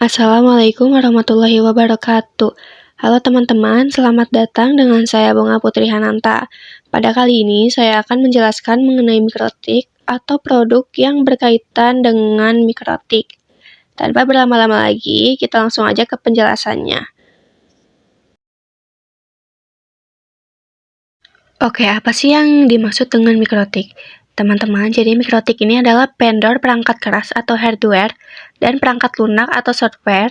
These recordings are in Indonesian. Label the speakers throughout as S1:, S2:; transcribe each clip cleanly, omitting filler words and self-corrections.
S1: Assalamualaikum warahmatullahi wabarakatuh. Halo teman-teman, selamat datang dengan saya Bunga Putri Hananta. Pada kali ini saya akan menjelaskan mengenai mikrotik atau produk yang berkaitan dengan mikrotik. Tanpa berlama-lama lagi, kita langsung aja ke penjelasannya. Oke, apa sih yang dimaksud dengan mikrotik? Teman-teman, jadi mikrotik ini adalah vendor perangkat keras atau hardware dan perangkat lunak atau software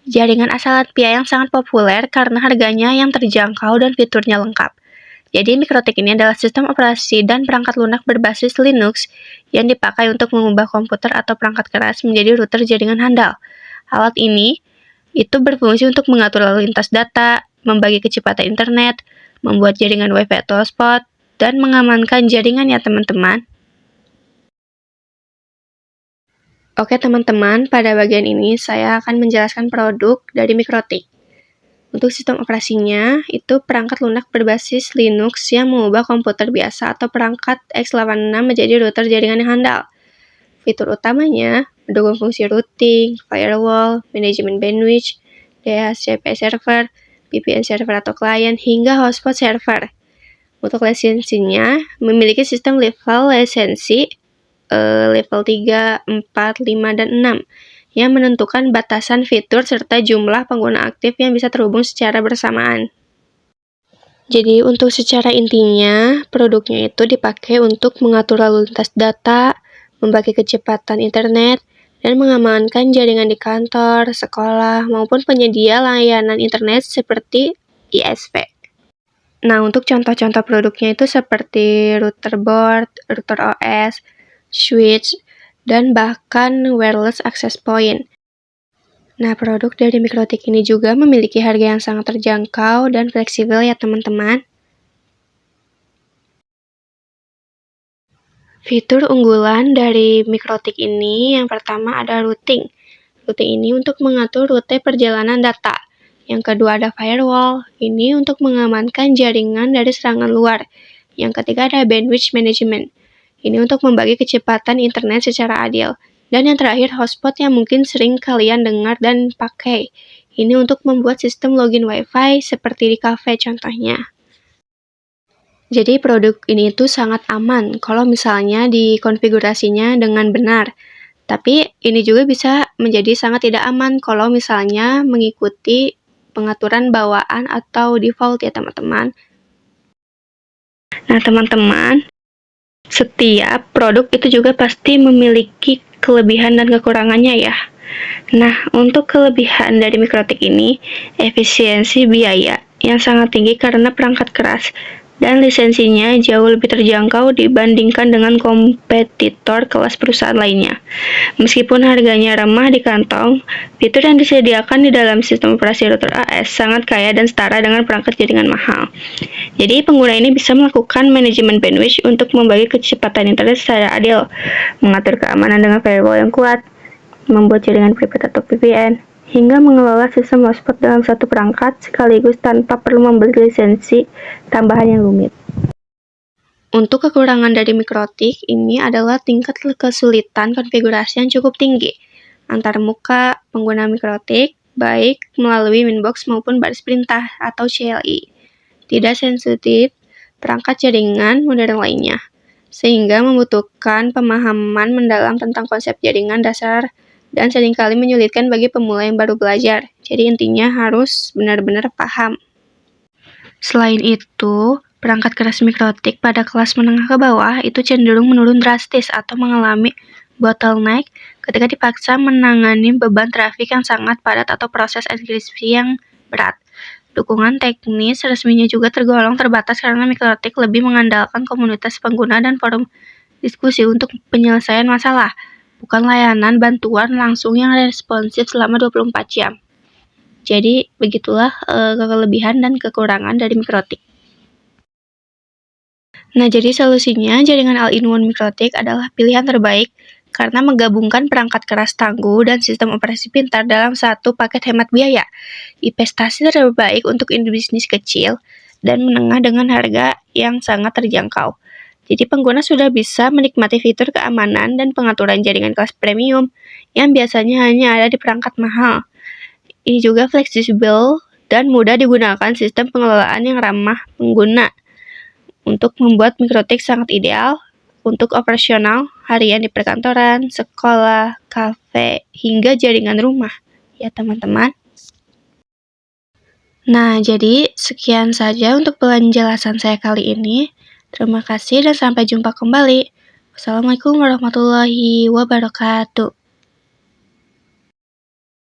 S1: jaringan asal Latvia yang sangat populer karena harganya yang terjangkau dan fiturnya lengkap. Jadi mikrotik ini adalah sistem operasi dan perangkat lunak berbasis Linux yang dipakai untuk mengubah komputer atau perangkat keras menjadi router jaringan handal. Alat ini itu berfungsi untuk mengatur lalu lintas data, membagi kecepatan internet, membuat jaringan WiFi atau hotspot, dan mengamankan jaringan ya teman-teman. Oke teman-teman, pada bagian ini saya akan menjelaskan produk dari mikrotik. Untuk sistem operasinya, itu perangkat lunak berbasis Linux yang mengubah komputer biasa atau perangkat x86 menjadi router jaringan yang handal. Fitur utamanya mendukung fungsi routing, firewall, manajemen bandwidth, DHCP server, VPN server atau klien, hingga hotspot server. Untuk lisensinya, memiliki sistem level lisensi level 3, 4, 5, dan 6 yang menentukan batasan fitur serta jumlah pengguna aktif yang bisa terhubung secara bersamaan. Jadi untuk secara intinya, produknya itu dipakai untuk mengatur lalu lintas data, membagi kecepatan internet, dan mengamankan jaringan di kantor, sekolah, maupun penyedia layanan internet seperti ISP. Nah, untuk contoh-contoh produknya itu seperti router board, router OS, switch, dan bahkan wireless access point. Nah, produk dari mikrotik ini juga memiliki harga yang sangat terjangkau dan fleksibel ya teman-teman. Fitur unggulan dari mikrotik ini yang pertama ada routing. Routing ini untuk mengatur rute perjalanan data. Yang kedua ada firewall, ini untuk mengamankan jaringan dari serangan luar. Yang ketiga ada bandwidth management, ini untuk membagi kecepatan internet secara adil. Dan yang terakhir hotspot yang mungkin sering kalian dengar dan pakai. Ini untuk membuat sistem login wifi seperti di cafe contohnya. Jadi produk ini itu sangat aman kalau misalnya dikonfigurasinya dengan benar. Tapi ini juga bisa menjadi sangat tidak aman kalau misalnya mengikuti pengaturan bawaan atau default ya teman-teman. Nah teman-teman, setiap produk itu juga pasti memiliki kelebihan dan kekurangannya ya. Nah untuk kelebihan dari mikrotik ini, efisiensi biaya yang sangat tinggi karena perangkat keras dan lisensinya jauh lebih terjangkau dibandingkan dengan kompetitor kelas perusahaan lainnya. Meskipun harganya ramah di kantong, fitur yang disediakan di dalam sistem operasi router AS sangat kaya dan setara dengan perangkat jaringan mahal. Jadi pengguna ini bisa melakukan manajemen bandwidth untuk membagi kecepatan internet secara adil, mengatur keamanan dengan firewall yang kuat, membuat jaringan private atau VPN, hingga mengelola sistem hotspot dalam satu perangkat sekaligus tanpa perlu membeli lisensi tambahan yang rumit. Untuk kekurangan dari mikrotik ini adalah tingkat kesulitan konfigurasi yang cukup tinggi antar muka pengguna mikrotik, baik melalui Winbox maupun baris perintah atau CLI. Tidak sensitif perangkat jaringan modern lainnya, sehingga membutuhkan pemahaman mendalam tentang konsep jaringan dasar dan seringkali menyulitkan bagi pemula yang baru belajar. Jadi intinya harus benar-benar paham. Selain itu, perangkat keras mikrotik pada kelas menengah ke bawah itu cenderung menurun drastis atau mengalami bottleneck ketika dipaksa menangani beban trafik yang sangat padat atau proses enkripsi yang berat. Dukungan teknis resminya juga tergolong terbatas karena mikrotik lebih mengandalkan komunitas pengguna dan forum diskusi untuk penyelesaian masalah, bukan layanan bantuan langsung yang responsif selama 24 jam. Jadi begitulah kelebihan dan kekurangan dari mikrotik. Nah, jadi solusinya jaringan all-in-one mikrotik adalah pilihan terbaik karena menggabungkan perangkat keras tangguh dan sistem operasi pintar dalam satu paket hemat biaya. Investasi terbaik untuk bisnis kecil dan menengah dengan harga yang sangat terjangkau. Jadi pengguna sudah bisa menikmati fitur keamanan dan pengaturan jaringan kelas premium yang biasanya hanya ada di perangkat mahal. Ini juga fleksibel dan mudah digunakan sistem pengelolaan yang ramah pengguna untuk membuat Mikrotik sangat ideal untuk operasional harian di perkantoran, sekolah, kafe, hingga jaringan rumah. Ya teman-teman. Nah, jadi sekian saja untuk penjelasan saya kali ini. Terima kasih dan sampai jumpa kembali. Wassalamualaikum warahmatullahi wabarakatuh.